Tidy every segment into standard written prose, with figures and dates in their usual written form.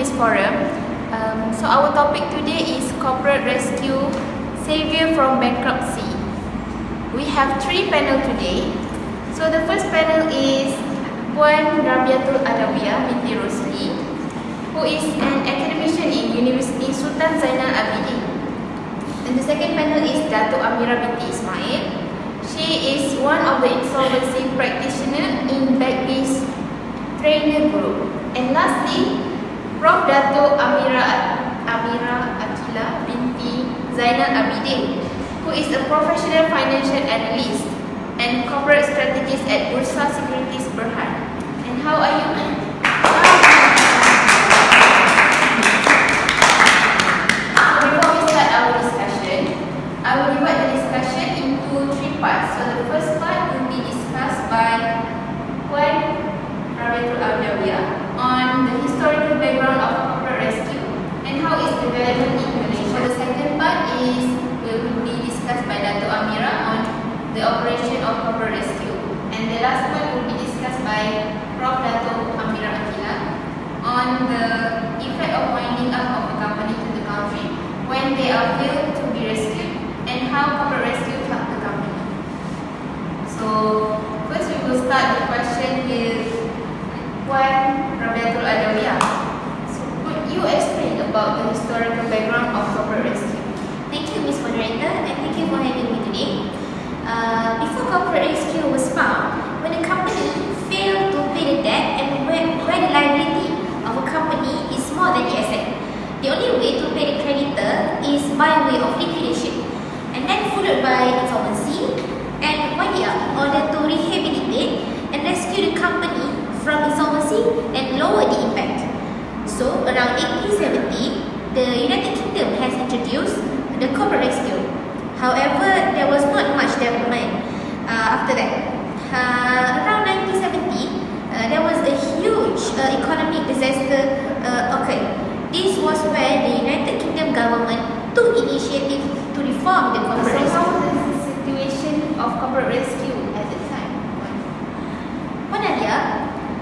this forum. So our topic today is corporate rescue, Saviour from bankruptcy. We have 3 panel today. So the first panel is Puan Rabiatul Adawiyah binti Rosli, who is an academician in University Sultan Zainal Abidin. And the second panel is Datuk Amira binti Ismail. She is one of the insolvency practitioners in Backbase Trainer Group. And lastly, Prof. Datuk Amira Akila binti Zainal Abidin, who is a professional financial analyst and corporate strategist at Bursa Securities Berhad. And how are you, ma'am? Before we start our discussion, I will divide the discussion into 3 parts. So the first part will be discussed by Puan Rabiatul Adawiyah on the historical background of corporate rescue and how its development in Malaysia. So the second part will be discussed by Datuk Amira on the operation of corporate rescue, and the last one will be discussed by Prof. Datuk Amira Akila on the effect of winding up of a company to the country when they are failed to be rescued and how corporate rescue help the company. So first we will start the question with Puan Rabiatul Adawiyah. So could you explain about the historical background of corporate rescue? Thank you, Ms. Moderator, and thank you for having me today. Before corporate rescue was found, when a company failed to pay the debt and where the liability of a company is more than the asset, the only way to pay the creditor is by way of liquidation, and then followed by insolvency and winding up in order to rehabilitate and rescue the company from insolvency and lower the impact. So, around 1870, the United Kingdom has introduced the corporate rescue. However, there was not much development after that. Around 1970, there was a huge economic disaster occurred. This was where the United Kingdom government took initiative to reform the corporate rescue. So how was the situation of corporate rescue at the time?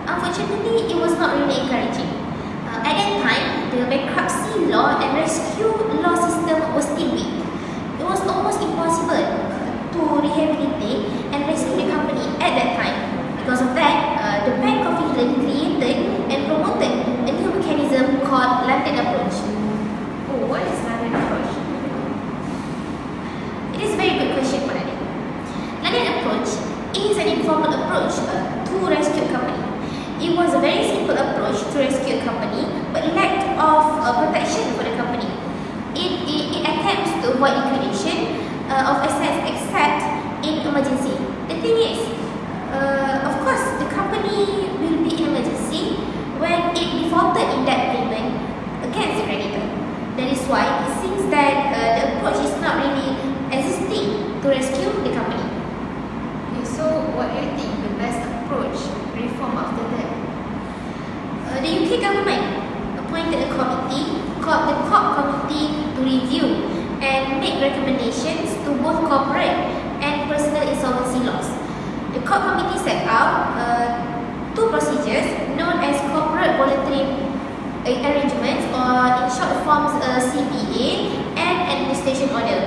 Unfortunately, it was not really encouraging. At that time, the bankruptcy law and rescue law system was still weak. It was almost impossible to rehabilitate and rescue the company at that time. Because of that, the Bank of England created and promoted a new mechanism called London Approach. Oh, what is London Approach? It is a very good question, Madam. London Approach is an informal approach to rescue a company. It was a very simple approach to rescue a company, but lacked of protection for the company. It attempts to avoid liquidation of assets except in emergency. The thing is, of course, the company will be in emergency when it defaulted in debt payment against the creditor. That is why it seems that the approach is not really existing to rescue the company. Okay, so what do you think the best approach reform after that? The UK government appointed a committee called the COP Committee to review and make recommendations to both corporate and personal insolvency laws. The COP Committee set out 2 procedures known as corporate voluntary arrangements, or in short forms CVA, and administration order.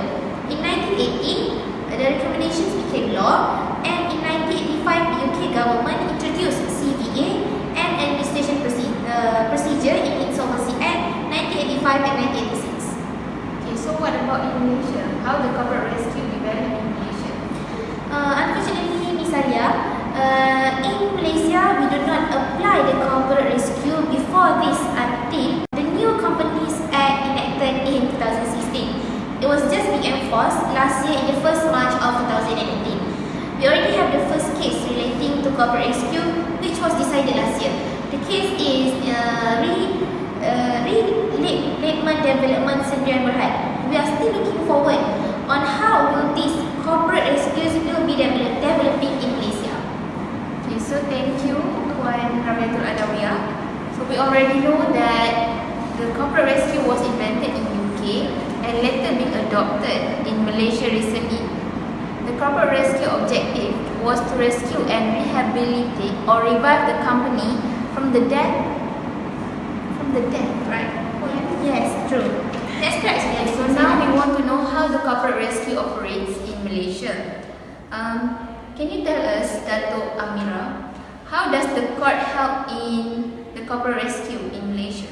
In 1980, the recommendations became law, and in 1985 the UK government introduced CVA and administration procedure in Insolvency Act 1985 and 1986. Okay, so what about in Malaysia? How the corporate rescue developed in Malaysia? Unfortunately, Ms. Alia, in Malaysia we do not apply the corporate rescue before this until the new Companies Act enacted in 2016. It was just being enforced last year in the 1st March of 2018. We already have the first case relating to corporate rescue, which was decided last year. The case is Legolas Development Sdn Bhd. We are still looking forward on how will these corporate rescues will be developing in Malaysia. Okay, so thank you, Puan Rabiatul Adawiyah. So we already know that the corporate rescue was invented in UK and later being adopted in Malaysia recently. The corporate rescue objective was to rescue and rehabilitate or revive the company from the debt the debt, right? Yes, true. That's correct. Okay, so now we want to know how the corporate rescue operates in Malaysia. Can you tell us, Dato' Amira, how does the court help in the corporate rescue in Malaysia?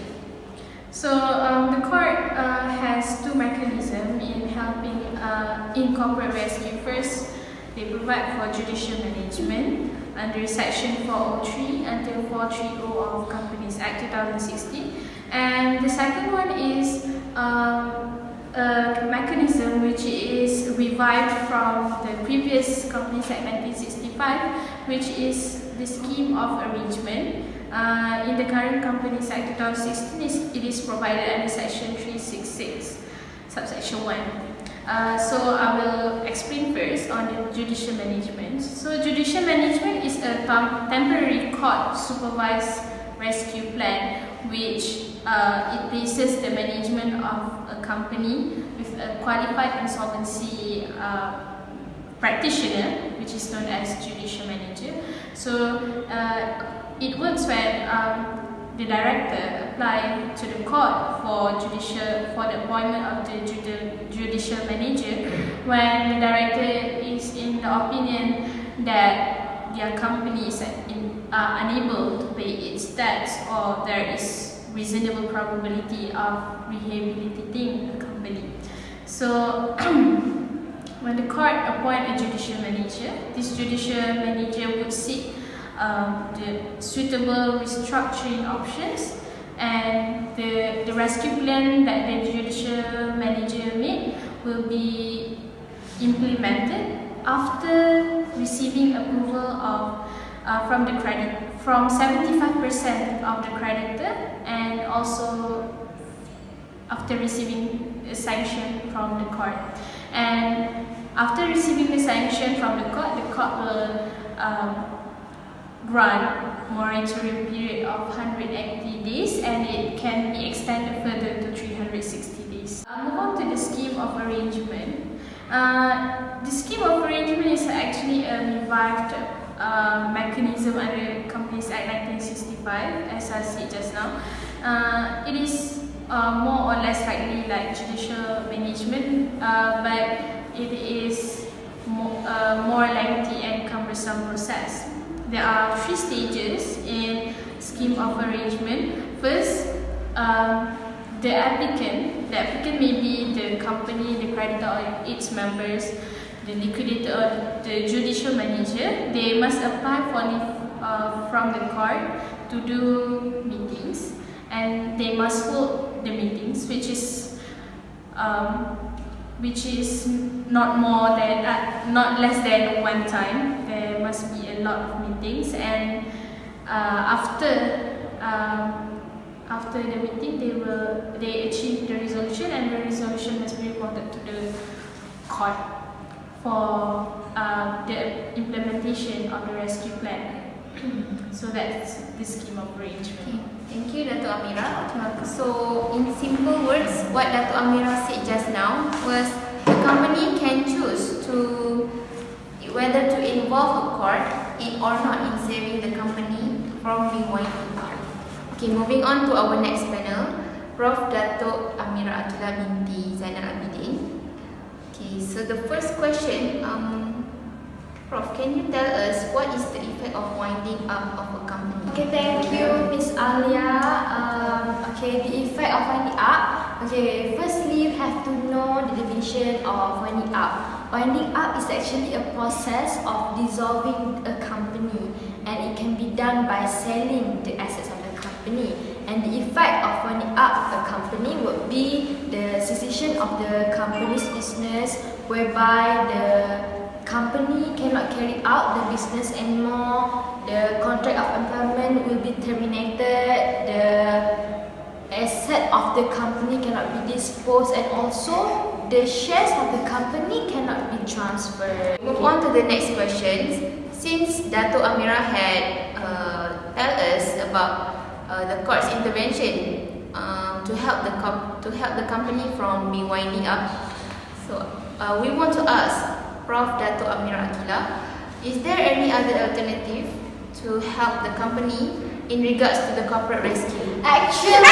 So the court has two mechanisms in helping in corporate rescue. First, they provide for judicial management under Section 403 until 430 of Companies Act 2016. And the second one is a mechanism which is revived from the previous Companies Act 1965, which is the scheme of arrangement. In the current Companies Act 2016, it is provided under Section 366, subsection 1. So I will explain first on the judicial management. So judicial management is a temporary court supervised rescue plan which it places the management of a company with a qualified insolvency practitioner, which is known as judicial manager. So it works when the director apply to the court for the appointment of the judicial manager when the director is in the opinion that their company is unable to pay its debts or there is reasonable probability of rehabilitating the company. So when the court appoint a judicial manager, this judicial manager would seek the suitable restructuring options, and the rescue plan that the judicial manager made will be implemented after receiving approval of from 75% of the creditor, and also after receiving a sanction from the court. And after receiving the sanction from the court will grant moratorium period of 180 days, and it can be extended further to 360 days. Move on to the scheme of arrangement. The scheme of arrangement is actually a revived mechanism under Companies Act 1965, as I said just now. It is more or less likely like judicial management, but it is more lengthy and cumbersome process. There are 3 stages in scheme of arrangement. First, the applicant may be the company, the creditor or its members, the liquidator or the judicial manager. They must apply for leave from the court to do meetings, and they must hold the meetings, which is not less than one time. There must be a lot of meetings, and after the meeting they achieve the resolution, and the resolution must be reported to the court for the implementation of the rescue plan. So that's the scheme of arrangement. Thank you, Dato' Amira. So, in simple words, what Dato' Amira said just now was the company can choose to whether to involve a court or not in saving the company from being winding up. Okay, moving on to our next panel, Prof. Dato' Amira binti Zainal Abidin. Okay, so the first question, Prof, can you tell us what is the effect of winding up of a company? Okay, thank you, Miss Alia. The effect of winding up. Okay, firstly, you have to know the definition of winding up. Winding up is actually a process of dissolving a company, and it can be done by selling the assets of the company. And the effect of winding up a company would be the cessation of the company's business, whereby the company cannot carry out the business anymore, the contract of employment will be terminated, the asset of the company cannot be disposed, and also the shares of the company cannot be transferred. Move on to the next question. Since Dato' Amira had tell us about the court's intervention to help the company from be winding up, so we want to ask Prof. Dato' Amira Akila, is there any other alternative to help the company in regards to the corporate rescue? Actually,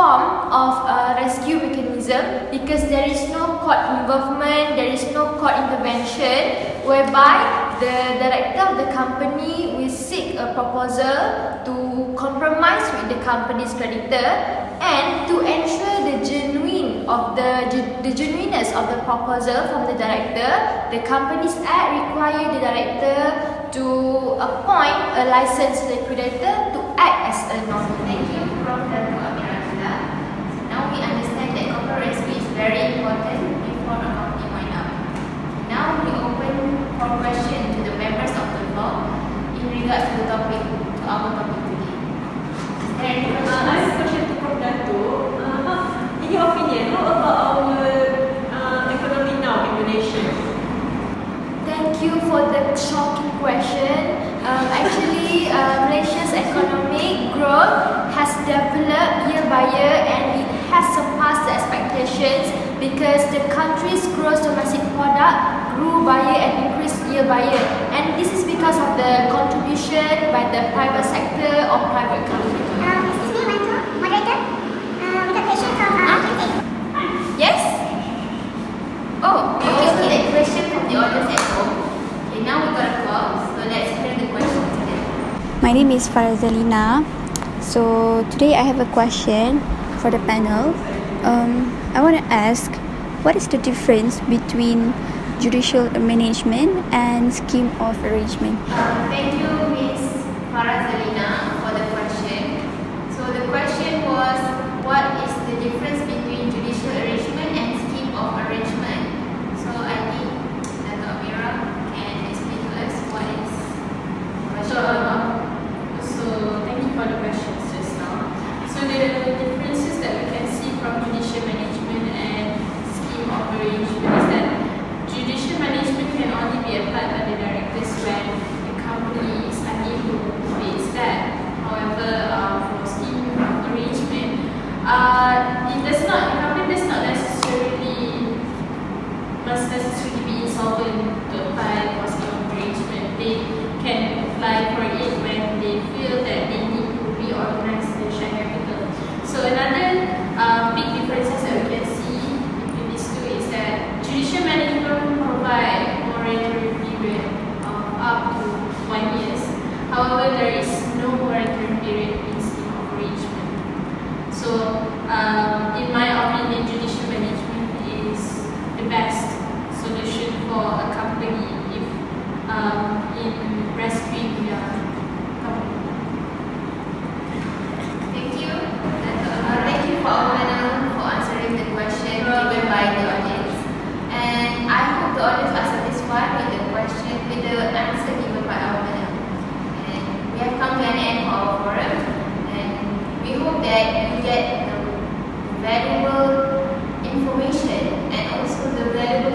form of rescue mechanism because there is no court involvement, there is no court intervention, whereby the director of the company will seek a proposal to compromise with the company's creditor, and to ensure the genuineness of the proposal from the director, the Companies Act requires the director to appoint a licensed liquidator to act as a nominee. Thank you, Prof. Dato' Amiranda. Now we understand that corporate rescue is very important before a company wind up. Now we open for question to the members of the floor in regards to the topic, to our topic today. Is there any I have a question to Prof. Dato'. In your opinion, how about our economy now in Malaysia? Thank you for the shocking question. Actually, Malaysia's economic growth has developed year by year, and it has surpassed the expectations because the country's gross domestic product grew by year and increased year by year. And this is because of the contribution by the private sector or private company. Excuse me, moderator. We got question from Yes? Oh, We also take question from the audience at home. Okay, now we got a call, so let's hear the question today. My name is Farazalina. So today I have a question for the panel. I want to ask, what is the difference between judicial management and scheme of arrangement? Thank you, Ms. Farazalina, for the question. So the question was, what is the difference between judicial arrangement and scheme of arrangement? So I think Dato' Amira can explain to us what is So thank you for the questions just now. So the differences that we can see from judicial management and scheme of arrangement is that judicial management can only be applied by the directors when the company is unable to pay its debt. However, for scheme of arrangement, the company does not must necessarily be insolvent to apply for scheme of arrangement. They can apply for it when they feel that they need to reorganize their share capital. So another big differences that we can see between these two is that judicial management provide moratorium period of up to 1 year. However, there is no moratorium period in scheme of arrangement. So, in my opinion, judicial management is the best solution for a company if in rescuing their company. Thank you, thank you for our panel for answering the question given by the audience. And I hope the audience are satisfied with the question, with the answer given by our panel. And we have come to an end of our forum, and we hope that you get the valuable information and also the valuable